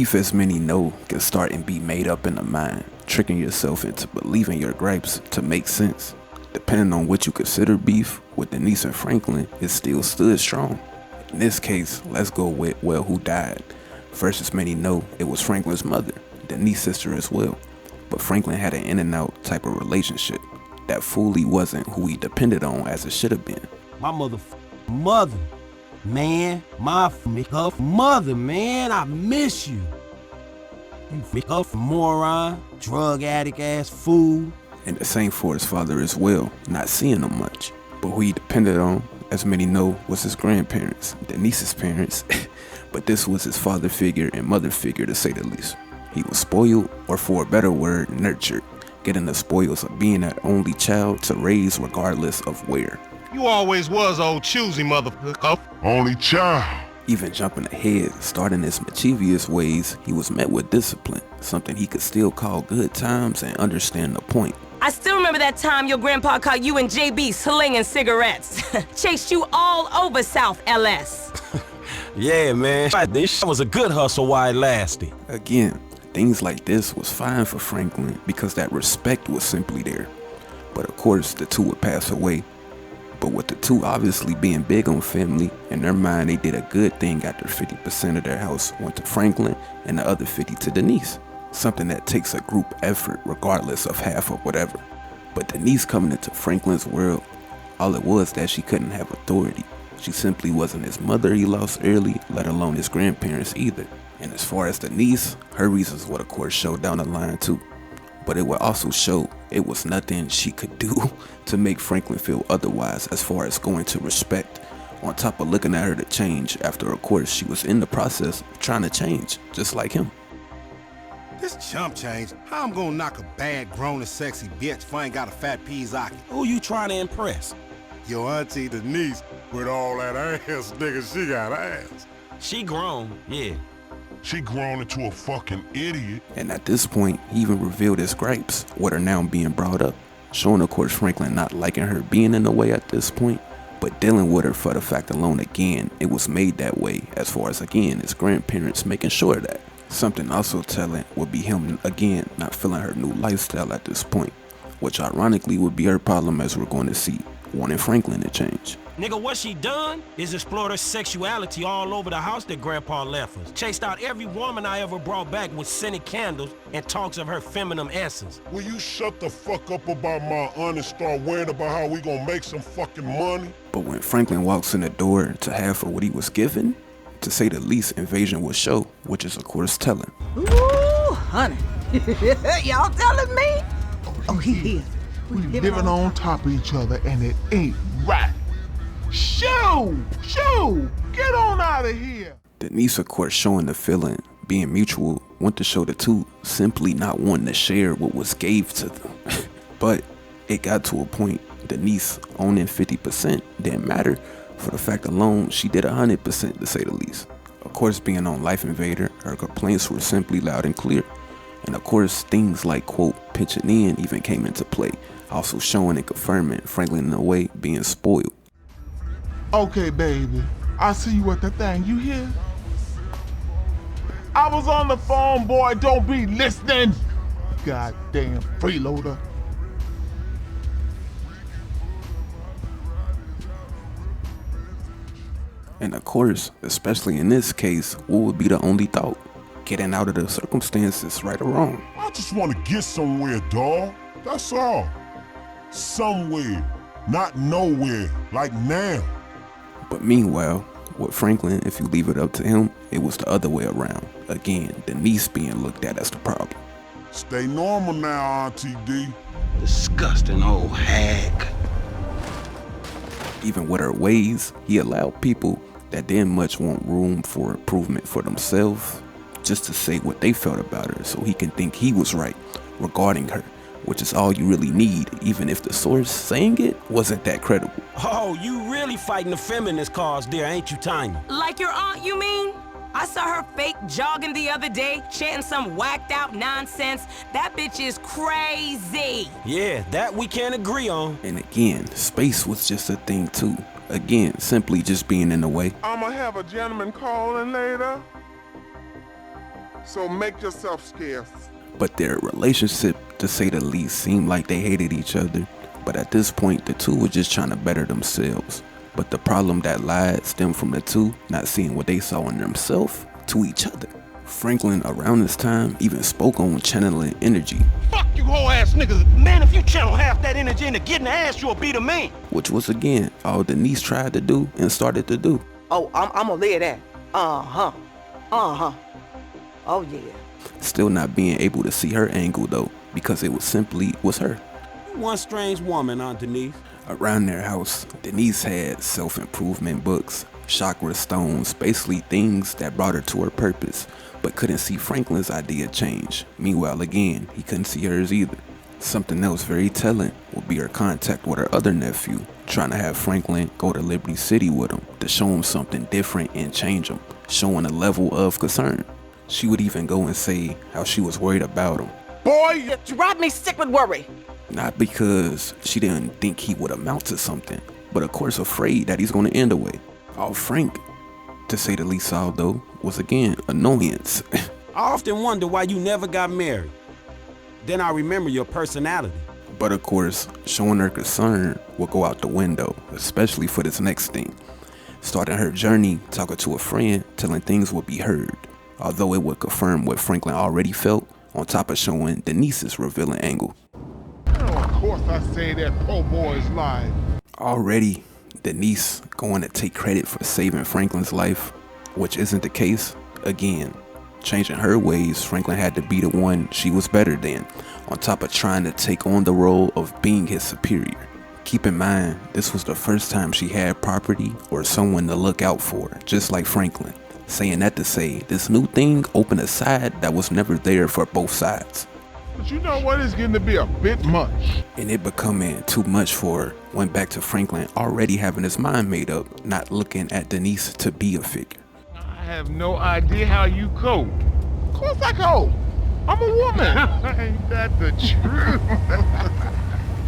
Beef, as many know, can start and be made up in the mind, tricking yourself into believing your gripes to make sense. Depending on what you consider beef, with Denise and Franklin, it still stood strong. In this case, let's go with, well, who died? First, as many know, it was Franklin's mother, Denise's sister as well. But Franklin had an in and out type of relationship that fully wasn't who he depended on as it should have been. My mother, man, my mother, man, I miss you. You moron, drug addict ass fool. And the same for his father as well, not seeing him much. But who he depended on, as many know, was his grandparents, Denise's parents. But this was his father figure and mother figure, to say the least. He was spoiled, or for a better word, nurtured, getting the spoils of being an only child to raise regardless of where. You always was old choosy, motherfucker. Only child. Even jumping ahead, starting his mischievous ways, he was met with discipline, something he could still call good times and understand the point. I still remember that time your grandpa caught you and JB slinging cigarettes. Chased you all over South LS. Yeah, man, this was a good hustle while it lasted. Again, things like this was fine for Franklin because that respect was simply there. But of course, the two would pass away. But with the two obviously being big on family, in their mind they did a good thing after 50% of their house went to Franklin and the other 50 to Denise. Something that takes a group effort regardless of half or whatever. But Denise coming into Franklin's world, all it was that she couldn't have authority. She simply wasn't his mother he lost early, let alone his grandparents either. And as far as Denise, her reasons would of course show down the line too. But it would also show it was nothing she could do to make Franklin feel otherwise as far as going to respect, on top of looking at her to change after of course she was in the process of trying to change, just like him. This chump change, how I'm gonna knock a bad, grown and sexy bitch if I ain't got a fat peasocky? Who you trying to impress? Your auntie Denise, with all that ass, nigga, she got ass. She grown, yeah. She grown into a fucking idiot. And at this point, he even revealed his gripes, what are now being brought up, showing of course Franklin not liking her being in the way at this point, but dealing with her for the fact alone again, it was made that way as far as again his grandparents making sure of that. Something also telling would be him again not feeling her new lifestyle at this point, which ironically would be her problem as we're going to see, wanting Franklin to change. Nigga, what she done is explored her sexuality all over the house that Grandpa left us. Chased out every woman I ever brought back with scented candles and talks of her feminine essence. Will you shut the fuck up about my aunt and start worrying about how we gonna make some fucking money? But when Franklin walks in the door to half of what he was given, to say the least, invasion will show, which is of course telling. Ooh, honey. Y'all telling me? Oh, he here. We living on top of each other and it ain't right. Shoo! Get on out of here! Denise of course showing the feeling, being mutual, went to show the two simply not wanting to share what was gave to them. But it got to a point, Denise owning 50% didn't matter. For the fact alone, she did 100% to say the least. Of course, being on Life Invader, her complaints were simply loud and clear. And of course, things like, quote, pitching in even came into play, also showing and confirming Franklin in a way being spoiled. Okay, baby, I see you at the thing, you hear? I was on the phone, boy, don't be listening! Goddamn freeloader. And of course, especially in this case, what would be the only thought? Getting out of the circumstances, right or wrong. I just want to get somewhere, dawg. That's all. Somewhere, not nowhere, like now. But meanwhile, with Franklin, if you leave it up to him, it was the other way around. Again, Denise being looked at as the problem. Stay normal now, Auntie D. Disgusting old hag. Even with her ways, he allowed people that didn't much want room for improvement for themselves just to say what they felt about her so he can think he was right regarding her, which is all you really need, even if the source saying it wasn't that credible. Oh, you really fighting the feminist cause there, ain't you, Tiny? Like your aunt, you mean? I saw her fake jogging the other day, chanting some whacked out nonsense. That bitch is crazy. Yeah, that we can't agree on. And again, space was just a thing too. Again, simply just being in the way. I'ma have a gentleman calling later. So make yourself scarce. But their relationship, to say the least, seemed like they hated each other. But at this point, the two were just trying to better themselves. But the problem that lied stemmed from the two not seeing what they saw in themselves to each other. Franklin, around this time, even spoke on channeling energy. Fuck you whole ass niggas. Man, if you channel half that energy into getting ass, you'll be the man. Which was, again, all Denise tried to do and started to do. Oh, I'm gonna live that. Uh-huh. Oh, yeah. Still not being able to see her angle, though, because it was her. One strange woman, Aunt Denise. Around their house, Denise had self-improvement books, chakra stones, basically things that brought her to her purpose, but couldn't see Franklin's idea change. Meanwhile, again, he couldn't see hers either. Something else very telling would be her contact with her other nephew, trying to have Franklin go to Liberty City with him to show him something different and change him, showing a level of concern. She would even go and say how she was worried about him. Boy, you drive me sick with worry. Not because she didn't think he would amount to something, but of course afraid that he's going to end away. All Frank, to say the least, though, was again annoyance. I often wonder why you never got married. Then I remember your personality. But of course, showing her concern will go out the window, especially for this next thing. Starting her journey, talking to a friend, telling things would be heard. Although it would confirm what Franklin already felt, on top of showing Denise's revealing angle. Of course I say that poor boy's lying. Already, Denise going to take credit for saving Franklin's life, which isn't the case. Again, changing her ways, Franklin had to be the one she was better than, on top of trying to take on the role of being his superior. Keep in mind, this was the first time she had property or someone to look out for, just like Franklin. Saying that to say, this new thing opened a side that was never there for both sides. But you know what? It's getting to be a bit much. And it becoming too much for her went back to Franklin already having his mind made up, not looking at Denise to be a figure. I have no idea how you cope. Of course I cope. I'm a woman. Ain't that the truth?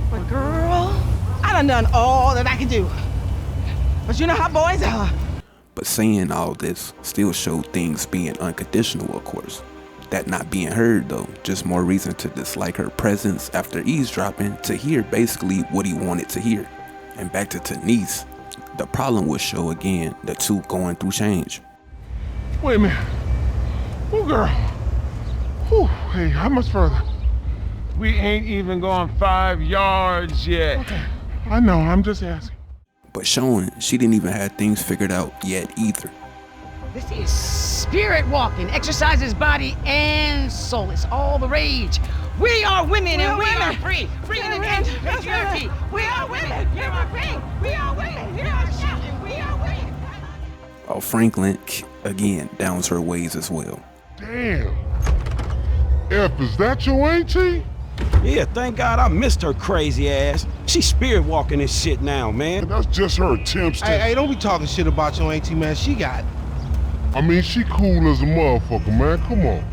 But girl, I done all that I can do. But you know how boys are. But saying all this still showed things being unconditional, of course. That not being heard, though, just more reason to dislike her presence after eavesdropping to hear basically what he wanted to hear. And back to Denise, the problem would show again the two going through change. Wait a minute. Oh, girl. Whew. Hey, how much further? We ain't even gone 5 yards yet. Okay. I know, I'm just asking. But showing she didn't even have things figured out yet either. This is spirit walking, exercises body and soul. It's all the rage. We are women and we are free. Free in the patriarchy. We are women. We are free. We are women. We are shouting. We are women. While Franklin, again, downs her ways as well. Damn. F, is that your auntie? Yeah, thank God I missed her crazy ass. She spirit walking this shit now, man. That's just her attempts to... Hey, don't be talking shit about your auntie, man. She got... I mean, she cool as a motherfucker, man. Come on.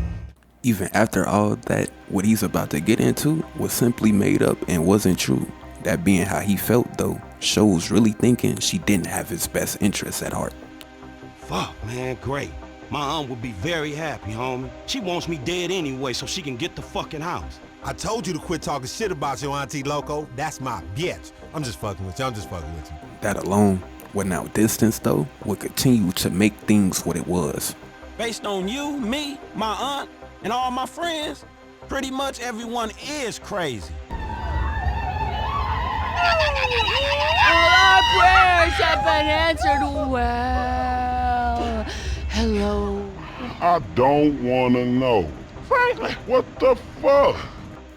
Even after all that, what he's about to get into was simply made up and wasn't true. That being how he felt, though, shows really thinking she didn't have his best interests at heart. Fuck, man, great. My aunt would be very happy, homie. She wants me dead anyway so she can get the fucking house. I told you to quit talking shit about your auntie, loco. That's my bitch. I'm just fucking with you. I'm just fucking with you. That alone, without distance, though, would continue to make things what it was. Based on you, me, my aunt, and all my friends, pretty much everyone is crazy. All our prayers have been answered well. Hello. I don't want to know. Franklin, what the fuck?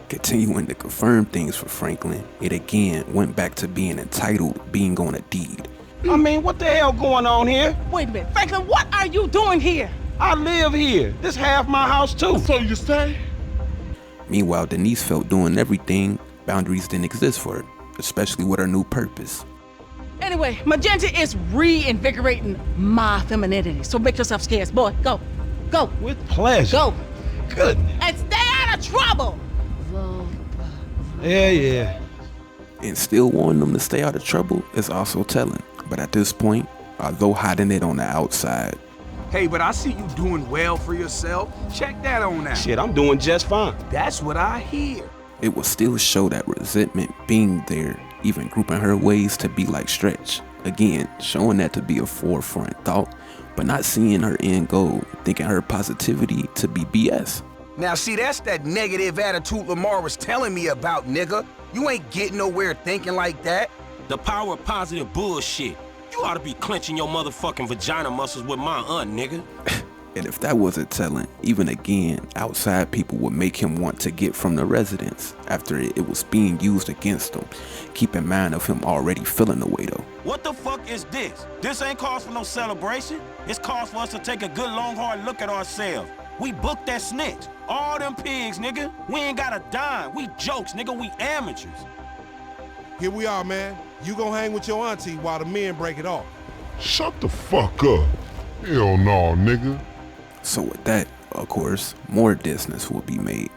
Continuing to confirm things for Franklin, it again went back to being entitled, being on a deed. I mean, what the hell going on here? Wait a minute, Franklin, what are you doing here? I live here. This half my house, too. So you say? Meanwhile, Denise felt doing everything, boundaries didn't exist for her, especially with her new purpose. Anyway, Magenta is reinvigorating my femininity. So make yourself scarce, boy. Go. Go. With pleasure. Go. Goodness. And stay out of trouble. Yeah. And still wanting them to stay out of trouble is also telling. But at this point, although hiding it on the outside, Hey, but I see you doing well for yourself. Check that on out. Shit, I'm doing just fine. That's what I hear. It would still show that resentment being there, even grouping her ways to be like Stretch. Again, showing that to be a forefront thought, but not seeing her end goal, thinking her positivity to be BS. Now see, that's that negative attitude Lamar was telling me about, nigga. You ain't getting nowhere thinking like that. The power of positive bullshit. You ought to be clenching your motherfucking vagina muscles with my aunt, nigga. And if that wasn't telling, even again, outside people would make him want to get from the residence after it was being used against him. Keep in mind of him already feeling the way though. What the fuck is this? This ain't cause for no celebration. It's cause for us to take a good long hard look at ourselves. We booked that snitch. All them pigs, nigga. We ain't got a dime. We jokes, nigga. We amateurs. Here we are, man. You gonna hang with your auntie while the men break it off. Shut the fuck up. Hell no, nigga. So with that, of course, more distance will be made.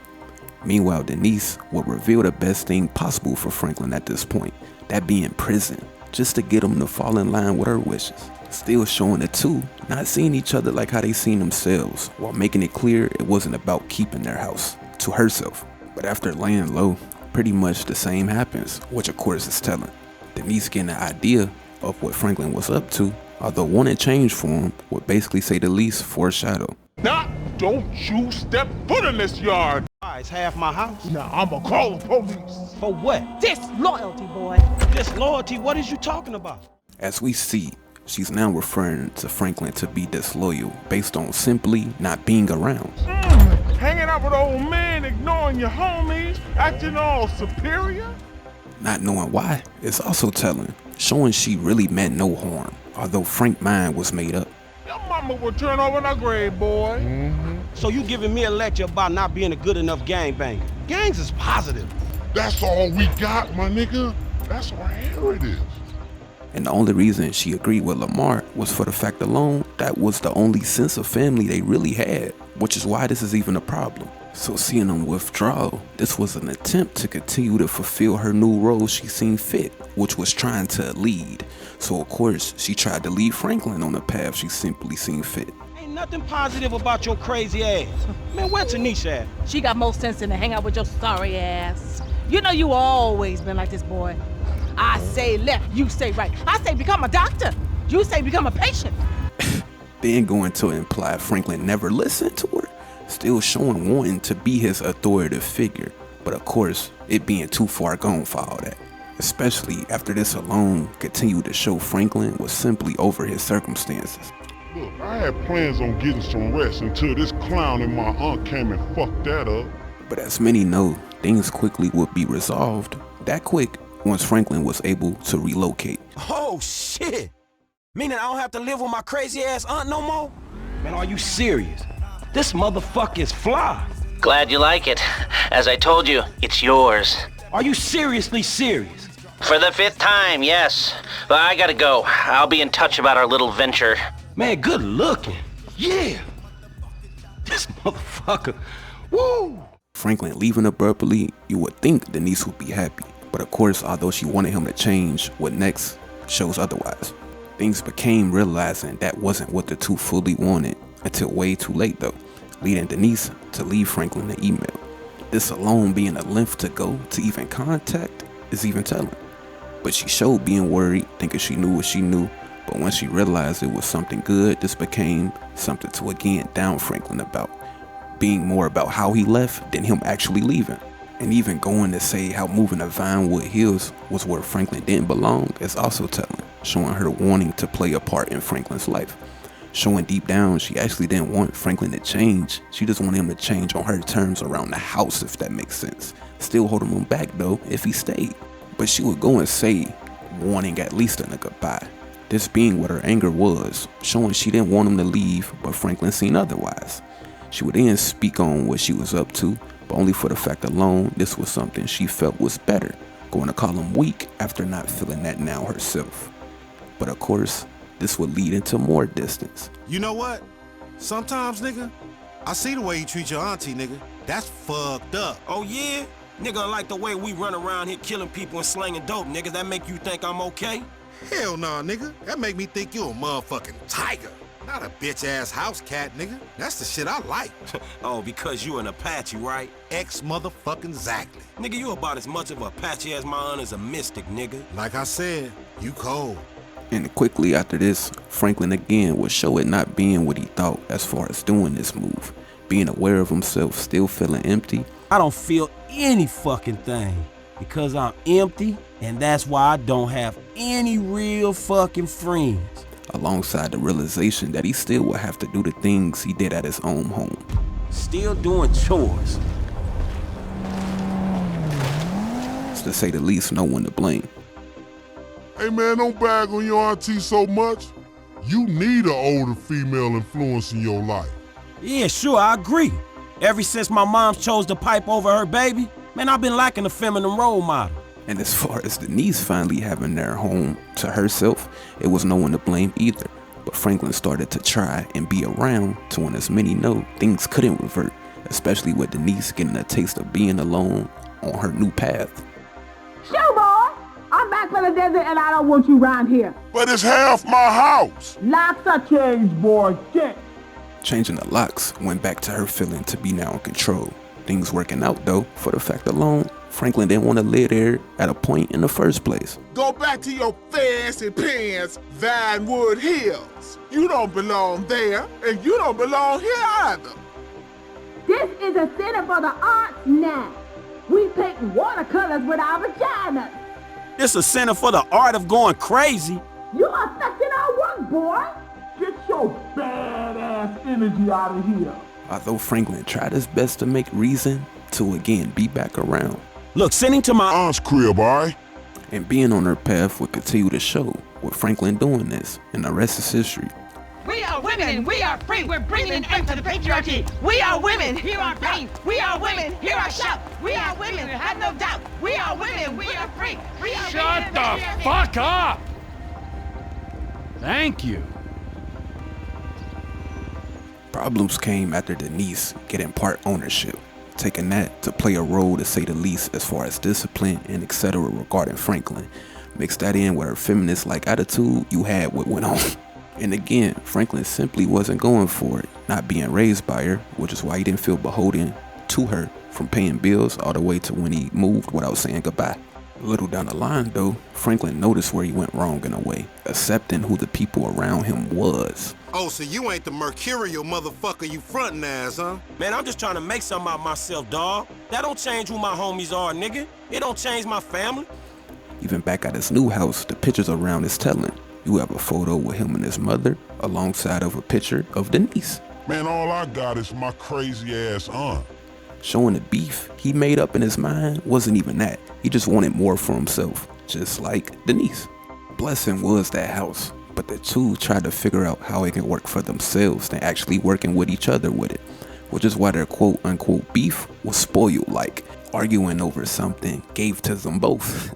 Meanwhile, Denise will reveal the best thing possible for Franklin at this point, that being prison, just to get him to fall in line with her wishes. Still showing the two not seeing each other like how they seen themselves, while making it clear it wasn't about keeping their house to herself. But after laying low, pretty much the same happens, which of course is telling. Denise getting an idea of what Franklin was up to, although wanting change for him would basically say the least foreshadow. Now, don't you step foot in this yard. It's half my house. Now, I'ma call the police. For what? Disloyalty, boy. Disloyalty? What is you talking about? As we see, she's now referring to Franklin to be disloyal based on simply not being around. Hanging out with old men, ignoring your homies, acting all superior. Not knowing why is also telling, showing she really meant no harm, although Frank's mind was made up. Your mama will turn over in her grave, boy. So you giving me a lecture about not being a good enough gangbanger? Gangs is positive. That's all we got, my nigga. That's our heritage. And the only reason she agreed with Lamar was for the fact alone that was the only sense of family they really had, which is why this is even a problem. So seeing them withdraw, this was an attempt to continue to fulfill her new role she seen fit, which was trying to lead. So of course, she tried to lead Franklin on the path she simply seen fit. Ain't nothing positive about your crazy ass. Man, where's Tanisha at? She got more sense than to hang out with your sorry ass. You know you always been like this, boy. I say left, you say right. I say become a doctor. You say become a patient. Then going to imply Franklin never listened to her, still showing wanting to be his authoritative figure. But of course, it being too far gone for all that. Especially after this alone continued to show Franklin was simply over his circumstances. Look, I had plans on getting some rest until this clown and my aunt came and fucked that up. But as many know, things quickly would be resolved, that quick, once Franklin was able to relocate. Oh, shit. Meaning I don't have to live with my crazy ass aunt no more? Man, are you serious? This motherfucker is fly. Glad you like it. As I told you, it's yours. Are you seriously serious? For the 5th time, yes. But I gotta go. I'll be in touch about our little venture. Man, good looking. Yeah. This motherfucker. Woo! Franklin leaving abruptly, you would think Denise would be happy. But of course, although she wanted him to change, what next shows otherwise. Things became realizing that wasn't what the two fully wanted until way too late though, leading Denise to leave Franklin an email. This alone being a length to go to even contact is even telling. But she showed being worried, thinking she knew what she knew, but once she realized it was something good, this became something to again down Franklin about, being more about how he left than him actually leaving. And even going to say how moving to Vinewood Hills was where Franklin didn't belong is also telling, showing her wanting to play a part in Franklin's life. Showing deep down she actually didn't want Franklin to change, she just wanted him to change on her terms around the house, if that makes sense. Still holding him back though if he stayed. But she would go and say, wanting at least a goodbye. This being what her anger was, showing she didn't want him to leave, but Franklin seen otherwise. She would then speak on what she was up to, but only for the fact alone this was something she felt was better, going to call him weak after not feeling that now herself. But of course, this would lead into more distance. You know what? Sometimes, nigga, I see the way you treat your auntie, nigga. That's fucked up. Oh, yeah? Nigga, like the way we run around here killing people and slanging dope, nigga. That make you think I'm okay? Hell nah, nigga. That make me think you a motherfucking tiger. Not a bitch-ass house cat, nigga. That's the shit I like. Oh, because you an Apache, right? Ex-motherfucking exactly. Nigga, you about as much of a Apache as my aunt is a mystic, nigga. Like I said, you cold. And quickly after this, Franklin again would show it not being what he thought as far as doing this move. Being aware of himself, still feeling empty. I don't feel any fucking thing because I'm empty, and that's why I don't have any real fucking friends. Alongside the realization that he still would have to do the things he did at his own home. Still doing chores. It's to say the least, no one to blame. Hey man, don't bag on your auntie so much. You need an older female influence in your life. Yeah, sure, I agree. Ever since my mom chose to pipe over her baby, man, I've been lacking a feminine role model. And as far as Denise finally having their home to herself, it was no one to blame either. But Franklin started to try and be around to when as many know things couldn't revert, especially with Denise getting a taste of being alone on her new path. Shoe boy, I'm back from the desert and I don't want you around here. But it's half my house. Locks are changed, boy. Shit. Changing the locks went back to her feeling to be now in control. Things working out though, for the fact alone, Franklin didn't want to live there at a point in the first place. Go back to your fancy pants, Vinewood Hills. You don't belong there, and you don't belong here either. This is a center for the arts now. We paint watercolors with our vaginas. This a center for the art of going crazy. You affecting our work, boy. Get your badass energy out of here. Although Franklin tried his best to make reason to again be back around. Look, sending to my aunt's crib, alright? And being on her path would continue to show with Franklin doing this, and the rest is history. We are women, we are free, we're bringing an end to the patriarchy. We are women, hear our pain. We are women, hear our shout. We are women, have no doubt. We are women, we are free. We are Shut the fuck up! Thank you. Problems came after Denise getting part ownership, taking that to play a role to say the least as far as discipline and etc. regarding Franklin. Mix that in with her feminist-like attitude, you had what went on. And again, Franklin simply wasn't going for it, not being raised by her, which is why he didn't feel beholden to her from paying bills all the way to when he moved without saying goodbye. A little down the line though, Franklin noticed where he went wrong in a way, accepting who the people around him was. Oh, so you ain't the mercurial motherfucker you frontin' as, huh? Man, I'm just trying to make something out of myself, dawg. That don't change who my homies are, nigga. It don't change my family. Even back at his new house, the pictures around is telling. You have a photo with him and his mother, alongside of a picture of Denise. Man, all I got is my crazy ass aunt. Showing the beef he made up in his mind wasn't even that. He just wanted more for himself, just like Denise. Blessing was that house, but the two tried to figure out how it can work for themselves than actually working with each other with it, which is why their quote-unquote beef was spoiled, like arguing over something gave to them both.